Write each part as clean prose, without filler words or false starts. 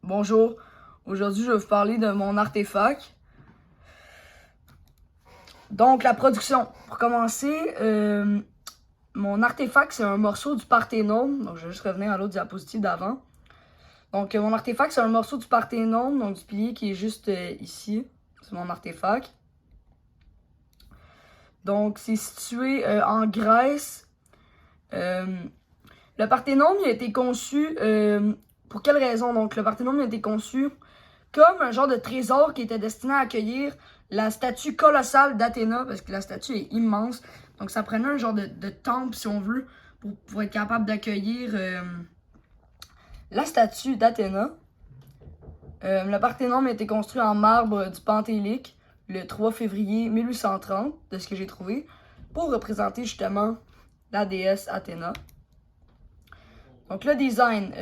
Bonjour, aujourd'hui je vais vous parler de mon artefact. Donc la production, pour commencer, mon artefact c'est un morceau du Parthénone. Donc je vais juste revenir à l'autre diapositive d'avant. Donc mon artefact c'est un morceau du Parthénone, donc du pilier qui est juste ici. C'est mon artefact. Donc c'est situé en Grèce. Le Parthénone il a été conçu, pour quelle raison? Donc le Parthénone il a été conçu comme un genre de trésor qui était destiné à accueillir la statue colossale d'Athéna, parce que la statue est immense. Donc ça prenait un genre de temple, si on veut, pour être capable d'accueillir la statue d'Athéna. Le Parthénone a été construit en marbre du Pentélique le 3 février 1830, de ce que j'ai trouvé, pour représenter justement la déesse Athéna. Donc le design,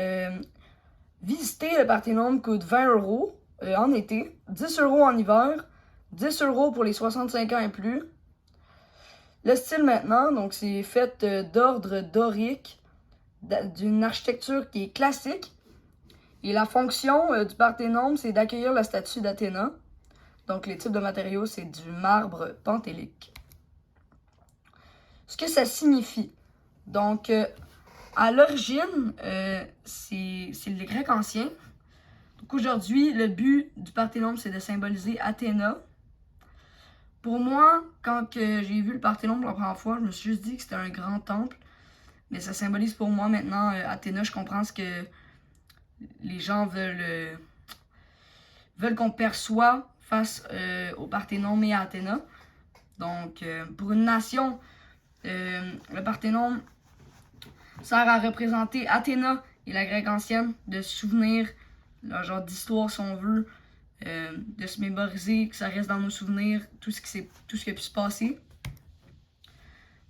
visiter le Parthénone coûte 20 € en été, 10 € en hiver, 10 € pour les 65 ans et plus. Le style maintenant, donc c'est fait d'ordre dorique, d'une architecture qui est classique. Et la fonction du Parthénone, c'est d'accueillir la statue d'Athéna. Donc les types de matériaux, c'est du marbre pentélique. Ce que ça signifie. Donc à l'origine, c'est le grec ancien. Donc aujourd'hui, le but du Parthénone, c'est de symboliser Athéna. Pour moi, quand j'ai vu le Parthénone pour la première fois, je me suis juste dit que c'était un grand temple. Mais ça symbolise pour moi maintenant Athéna. Je comprends ce que les gens veulent qu'on perçoit face au Parthénone et à Athéna. Donc, pour une nation, le Parthénone sert à représenter Athéna et la Grèce ancienne, de se souvenir, leur genre d'histoire si on veut, de se mémoriser, que ça reste dans nos souvenirs, tout ce qui a pu se passer.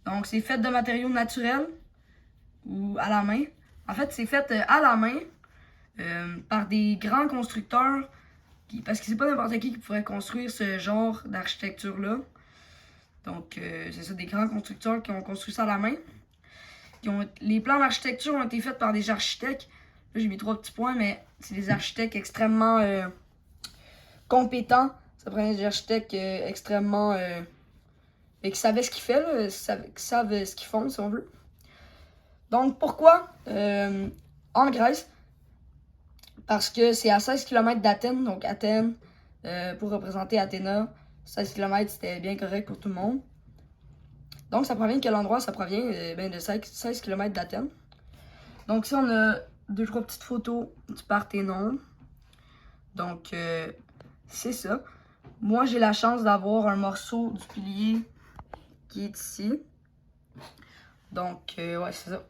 Donc c'est fait de matériaux naturels ou à la main. En fait, c'est fait à la main par des grands constructeurs, parce que c'est pas n'importe qui pourrait construire ce genre d'architecture-là. Donc c'est ça, des grands constructeurs qui ont construit ça à la main. Les plans d'architecture ont été faits par des architectes. Là, j'ai mis 3 petits points, mais c'est des architectes extrêmement compétents. Ça prenait des architectes extrêmement... qui savaient ce qu'ils font, qui savent ce qu'ils font, si on veut. Donc, pourquoi en Grèce? Parce que c'est à 16 km d'Athènes. Donc, Athènes, pour représenter Athéna, 16 km, c'était bien correct pour tout le monde. Donc, ça provient de quel endroit? Ça provient de 16 km d'Athènes. Donc, ici, on a 2-3 petites photos du Parthénone. Donc, c'est ça. Moi, j'ai la chance d'avoir un morceau du pilier qui est ici. Donc, ouais, c'est ça.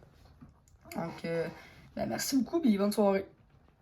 Donc, merci beaucoup et bonne soirée.